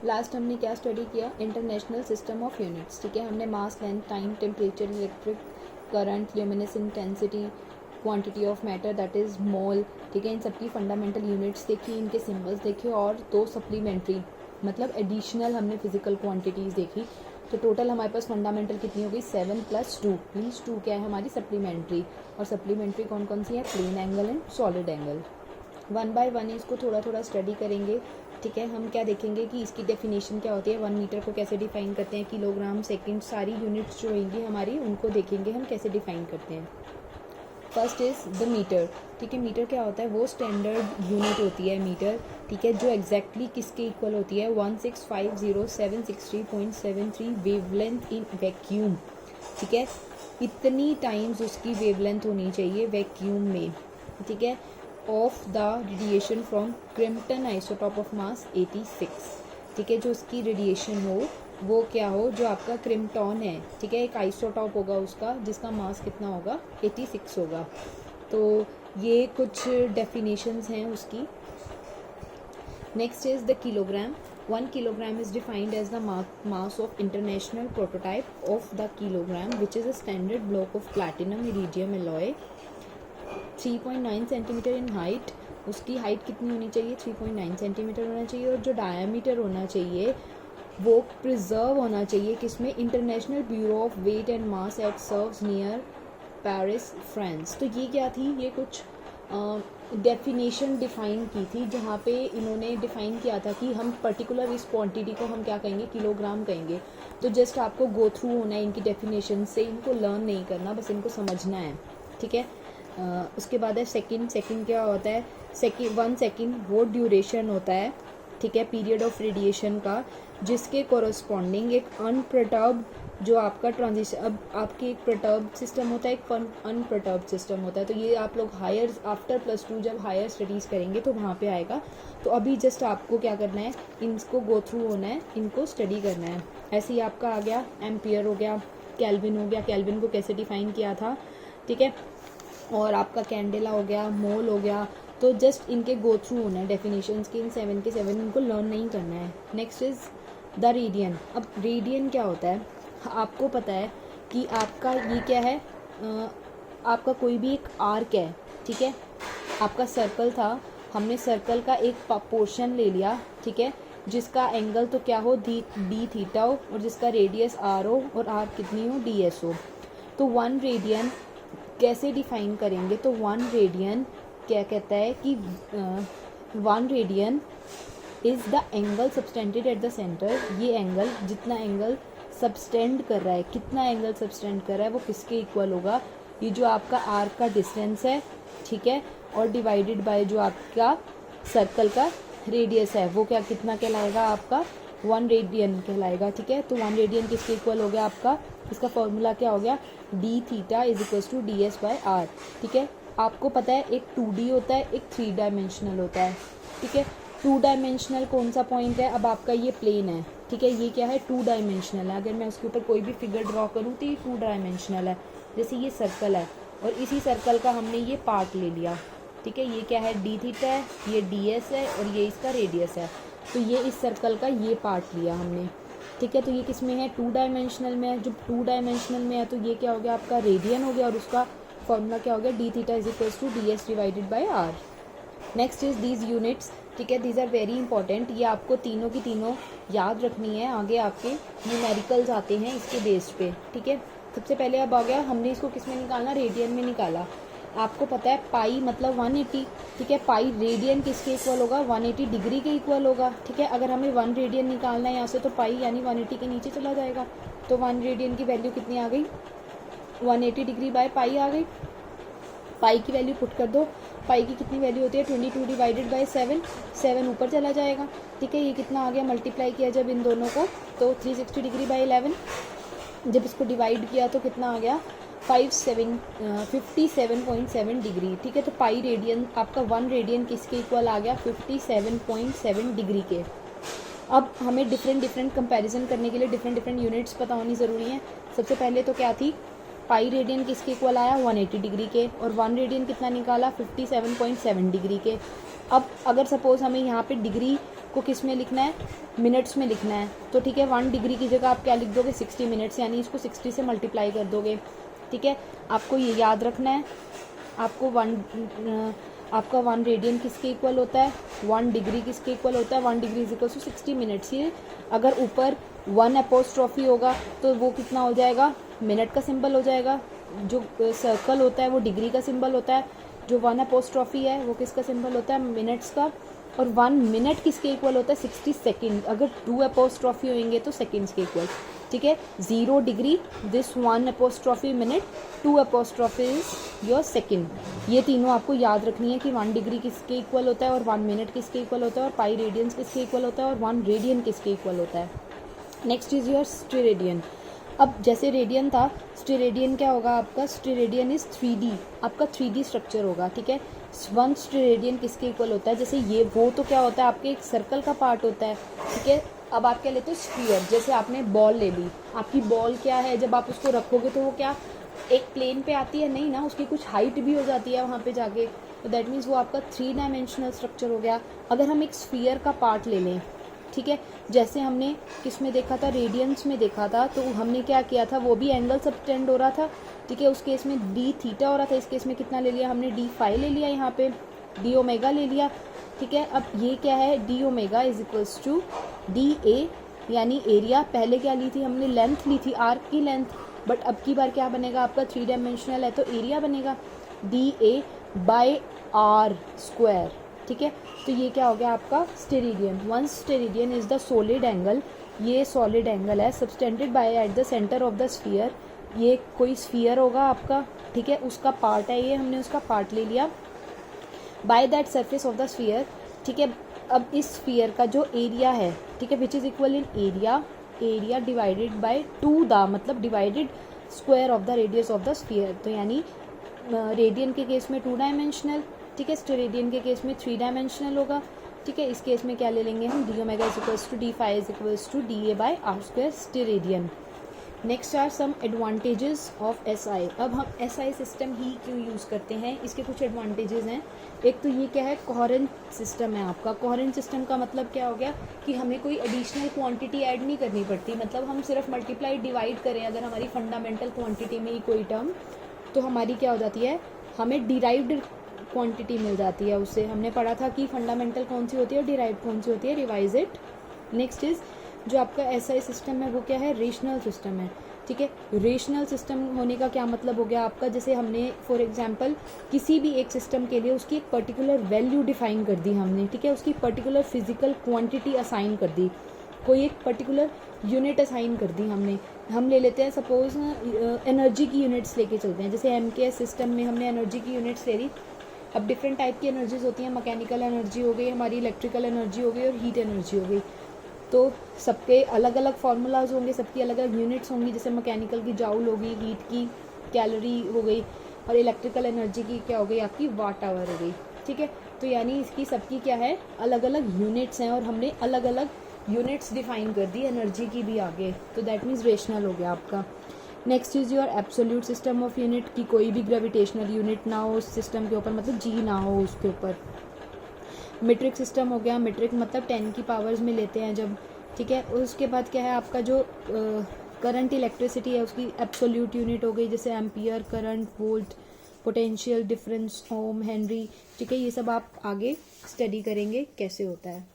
Last हमने क्या study किया, इंटरनेशनल सिस्टम ऑफ यूनिट्स, ठीक है। हमने mass, length, time, temperature, electric current, luminous intensity, quantity of matter that is mole, ठीक है, इन सबकी फंडामेंटल यूनिट्स देखी, इनके सिंबल्स देखे, और 2 सप्लीमेंट्री मतलब एडिशनल हमने फिजिकल क्वांटिटीज़ देखी। तो टोटल हमारे पास फंडामेंटल कितनी हो गई, 7 + 2 मीन्स 2 क्या है हमारी सप्लीमेंट्री। और सप्लीमेंट्री कौन कौन सी है, plane angle and solid angle. 1 by 1 इसको थोड़ा थोड़ा स्टडी करेंगे, ठीक है। हम क्या देखेंगे कि इसकी डेफिनेशन क्या होती है, 1 मीटर को कैसे डिफाइन करते हैं, किलोग्राम, सेकंड, सारी यूनिट्स जो होंगी हमारी उनको देखेंगे हम कैसे डिफाइन करते हैं। फर्स्ट इज़ द मीटर, ठीक है। मीटर क्या होता है, वो स्टैंडर्ड यूनिट होती है मीटर, ठीक है, जो एग्जैक्टली किसके इक्वल होती है, 1650763.73 वेवलेंथ इन वैक्यूम, ठीक है। इतनी टाइम्स उसकी वेवलेंथ होनी चाहिए वैक्यूम में, ठीक है, of the radiation from krypton isotope of mass 86, ठीक है। जो उसकी रेडिएशन हो वो क्या हो, जो आपका क्रिम्पटॉन है, ठीक है, एक आइसोटॉप होगा उसका जिसका मास कितना होगा, 86 होगा। तो ये कुछ डेफिनेशंस हैं उसकी। Next is the kilogram. 1 kilogram is defined as the mass of international prototype of the kilogram, which is a standard block of platinum iridium alloy 3.9 centimetre in height. उसकी हाइट कितनी होनी चाहिए, 3.9 सेंटीमीटर होना चाहिए। और जो डायामीटर होना चाहिए वो प्रिजर्व होना चाहिए किसमें, International Bureau of Weight and Mass at Sevres near Paris, France. तो ये क्या थी, ये कुछ डेफिनेशन डिफाइन की थी जहाँ पे इन्होंने डिफाइन किया था कि हम पर्टिकुलर इस क्वांटिटी को हम क्या कहेंगे, किलोग्राम कहेंगे। तो जस्ट आपको गो थ्रू होना है इनकी डेफिनेशन से, इनको लर्न नहीं करना, बस इनको समझना है, ठीक है। उसके बाद है सेकंड क्या होता है, 1 सेकंड वो ड्यूरेशन होता है, ठीक है, पीरियड ऑफ रेडिएशन का, जिसके कोरस्पॉन्डिंग एक अनप्रटर्ब जो आपका ट्रांजिशन, अब आपके एक प्रटर्ब सिस्टम होता है, एक अनप्रटर्ब सिस्टम होता है। तो ये आप लोग हायर आफ्टर +2 जब हायर स्टडीज़ करेंगे तो वहाँ पे आएगा। तो अभी जस्ट आपको क्या करना है, इनको गो थ्रू होना है, इनको स्टडी करना है। ऐसे ही आपका आ गया एम्पियर हो गया, केल्विन हो गया, केल्विन को कैसे डिफाइन किया था, ठीक है, और आपका कैंडेला हो गया, मोल हो गया। तो जस्ट इनके गो थ्रू होना है डेफिनेशंस की, इन 7 के 7 इनको लर्न नहीं करना है। Next is the radian. अब रेडियन क्या होता है, आपको पता है कि आपका ये क्या है, आपका कोई भी एक आर्क है, ठीक है, आपका सर्कल था, हमने सर्कल का एक पोर्शन ले लिया, ठीक है, जिसका एंगल तो क्या हो, डी थीटा हो, और जिसका रेडियस आर हो, और आर कितनी हो, डी एस हो। तो 1 रेडियन कैसे डिफाइन करेंगे, तो 1 रेडियन क्या कहता है कि 1 radian is the angle subtended at the centre. ये एंगल, जितना एंगल सबटेंड कर रहा है, कितना एंगल सबटेंड कर रहा है, वो किसके इक्वल होगा, ये जो आपका आर्क का डिस्टेंस है, ठीक है, और डिवाइडेड बाय जो आपका सर्कल का रेडियस है, वो क्या कितना कहलाएगा, आपका 1 रेडियन कहलाएगा, ठीक है। तो 1 रेडियन किसके इक्वल हो गया आपका, इसका फॉर्मूला क्या हो गया, d theta is equal to d s by r, ठीक है। आपको पता है एक 2D होता है, एक 3 डायमेंशनल होता है, ठीक है। 2 डायमेंशनल कौन सा पॉइंट है, अब आपका ये प्लेन है, ठीक है, ये क्या है, 2 डायमेंशनल है। अगर मैं उसके ऊपर कोई भी फिगर ड्रॉ करूँ तो ये 2 डायमेंशनल है। जैसे ये सर्कल है और इसी सर्कल का हमने ये पार्ट ले लिया, ठीक है, ये क्या है, डी थीटा है, ये डी एस है, और ये इसका रेडियस है। तो ये इस सर्कल का ये पार्ट लिया हमने, ठीक है। तो ये किस में है, 2 डायमेंशनल में है। जब 2 डायमेंशनल में है तो ये क्या हो गया, आपका रेडियन हो गया, और उसका फॉर्मूला क्या हो गया, d theta is equal to d s divided by r. Next is these units, ठीक है, दीज आर वेरी इंपॉर्टेंट। ये आपको तीनों की तीनों याद रखनी है, आगे आपके न्यूमेरिकल्स आते हैं इसके बेस पे, ठीक है। सबसे पहले अब आ गया, हमने इसको किस में निकालना, रेडियन में निकाला। आपको पता है पाई मतलब 180, ठीक है, पाई रेडियन किसके इक्वल होगा, 180 डिग्री के इक्वल होगा, ठीक है। अगर हमें 1 रेडियन निकालना है यहाँ से तो पाई यानी 180 के नीचे चला जाएगा। तो 1 रेडियन की वैल्यू कितनी आ गई, 180 डिग्री बाय पाई आ गई। पाई की वैल्यू पुट कर दो, पाई की कितनी वैल्यू होती है, 22 डिवाइडेड बाई 7, 7 ऊपर चला जाएगा, ठीक है। ये कितना आ गया, मल्टीप्लाई किया जब इन दोनों को तो 360 डिग्री बाई 11, जब इसको डिवाइड किया तो कितना आ गया, 57.7 डिग्री, ठीक है। तो पाई रेडियन आपका 1 रेडियन किसके इक्वल आ गया, 57.7 डिग्री के। अब हमें डिफरेंट कंपैरिजन करने के लिए डिफरेंट यूनिट्स पता होनी ज़रूरी है। सबसे पहले तो क्या थी, पाई रेडियन किसके इक्वल आया, 180 डिग्री के, और 1 रेडियन कितना निकाला, 57.7 डिग्री के। अब अगर सपोज हमें यहाँ पे डिग्री आपको किस में लिखना है, मिनट्स में लिखना है। तो ठीक है, 1 डिग्री की जगह आप क्या लिख दोगे, 60 मिनट्स, यानी इसको 60 से मल्टीप्लाई कर दोगे। ठीक है, आपको ये याद रखना है, आपको आपका 1 रेडियन किसके इक्वल होता है, 1 डिग्री किसके इक्वल होता है, 1 degree is equal to 60 minutes. ये अगर ऊपर 1 एपोस्ट्रॉफी होगा तो वो कितना हो जाएगा, मिनट का सिंबल हो जाएगा। जो सर्कल होता है वो डिग्री का सिंबल होता है, जो 1 एपोस्ट्रॉफी है वो किसका सिंबल होता है, मिनट्स का। और 1 मिनट किसके इक्वल होता है, 60 सेकेंड। अगर 2 एपोस्ट्रॉफी होंगे तो सेकेंड्स के इक्वल। ठीक है, 0 degree this 1 apostrophe minute, 2 apostrophe is your second. ये तीनों आपको याद रखनी है कि 1 डिग्री किसके इक्वल होता है और 1 मिनट किसके इक्वल होता है और पाई रेडियंस किसके इक्वल होता है और 1 रेडियन किसके इक्वल होता है। Next is your steradian. अब जैसे रेडियन था, स्टेरेडियन क्या होगा आपका, स्टेरेडियन इज 3D, आपका 3D स्ट्रक्चर होगा। ठीक है, 1 स्टेरेडियन किसके इक्वल होता है, जैसे ये वो तो क्या होता है आपके एक सर्कल का पार्ट होता है। ठीक है, अब आप क्या लेते हो, स्फीयर। जैसे आपने बॉल ले ली, आपकी बॉल क्या है, जब आप उसको रखोगे तो वो क्या एक प्लेन पे आती है, नहीं ना, उसकी कुछ हाइट भी हो जाती है वहाँ पे जाके, तो दैट मीन्स वो आपका 3 डायमेंशनल स्ट्रक्चर हो गया। अगर हम एक स्फीयर का पार्ट ले लें, ठीक है, जैसे हमने किस में देखा था, रेडियंस में देखा था, तो हमने क्या किया था, वो भी एंगल सबटेंड हो रहा था। ठीक है, उस केस में डी थीटा हो रहा था, इस केस में कितना ले लिया हमने, डी फाई ले लिया, यहाँ पे डी ओमेगा ले लिया। ठीक है, अब ये क्या है, d omega is equals to d a, यानी एरिया। पहले क्या ली थी हमने, लेंथ ली थी, आर्क की लेंथ, बट अब की बार क्या बनेगा आपका, 3 डायमेंशनल है तो एरिया बनेगा d a by r square. ठीक है, तो ये क्या हो गया आपका steradian. 1 steradian is the solid angle, ये सॉलिड एंगल है subtended by at the centre of the sphere. ये कोई स्फीयर होगा आपका, ठीक है, उसका पार्ट है ये, हमने उसका पार्ट ले लिया by that surface of the sphere. ठीक है, अब इस स्फीयर का जो एरिया है, ठीक है, which is equal in area divided by 2 the, मतलब divided square of the radius of the sphere. तो यानी रेडियन के केस में 2 डायमेंशनल, ठीक है, स्टेरेडियन के केस में 3 डायमेंशनल होगा। ठीक है, इस केस में क्या ले लेंगे हम, d omega is equals to d phi is equals to d a by r square steradian. Next are some advantages of SI. अब हम एसआई सिस्टम ही क्यों यूज़ करते हैं, इसके कुछ एडवांटेजेस हैं। एक तो ये क्या है, कोहेरेंट सिस्टम है आपका। कोहेरेंट सिस्टम का मतलब क्या हो गया कि हमें कोई एडिशनल क्वांटिटी ऐड नहीं करनी पड़ती, मतलब हम सिर्फ मल्टीप्लाई डिवाइड करें अगर हमारी फंडामेंटल क्वांटिटी में ही कोई टर्म, तो हमारी क्या हो जाती है, हमें डिराइव्ड क्वांटिटी मिल जाती है उससे। हमने पढ़ा था कि फंडामेंटल कौन सी होती है और डिराइव्ड कौन सी होती है, रिवाइज इट। नेक्स्ट इज जो आपका एसआई सिस्टम है वो क्या है, रेशनल सिस्टम है। ठीक है, रेशनल सिस्टम होने का क्या मतलब हो गया आपका, जैसे हमने फॉर एग्जांपल किसी भी एक सिस्टम के लिए उसकी एक पर्टिकुलर वैल्यू डिफाइन कर दी हमने, ठीक है, उसकी पर्टिकुलर फिजिकल क्वांटिटी असाइन कर दी, कोई एक पर्टिकुलर यूनिट असाइन कर दी हमने। हम ले लेते हैं सपोज एनर्जी की यूनिट्स लेके चलते हैं, जैसे एमकेएस सिस्टम में हमने एनर्जी की यूनिट्स ले ली। अब डिफरेंट टाइप की एनर्जीज होती हैं, मैकेनिकल एनर्जी हो गई हमारी, इलेक्ट्रिकल एनर्जी हो गई और हीट एनर्जी हो गई। तो सबके अलग अलग फार्मूलाज होंगे, सबकी अलग अलग यूनिट्स होंगी, जैसे मैकेनिकल की जाउल होगी, हीट की कैलोरी हो गई और इलेक्ट्रिकल एनर्जी की क्या हो गई आपकी वाट आवर हो गई। ठीक है, तो यानी इसकी सबकी क्या है, अलग अलग यूनिट्स हैं और हमने अलग अलग यूनिट्स डिफाइन कर दी एनर्जी की भी आगे, तो दैट मीन्स रेशनल हो गया आपका। Next is your absolute system of unit, की कोई भी ग्रेविटेशनल यूनिट ना हो उस सिस्टम के ऊपर, मतलब जी ना हो उसके ऊपर। मीट्रिक सिस्टम हो गया, मीट्रिक मतलब 10 की पावर्स में लेते हैं जब। ठीक है, उसके बाद क्या है आपका जो करंट इलेक्ट्रिसिटी है उसकी एब्सोल्यूट यूनिट हो गई, जैसे ampere, current, volt, potential difference, ohm, henry. ठीक है, ये सब आप आगे स्टडी करेंगे कैसे होता है।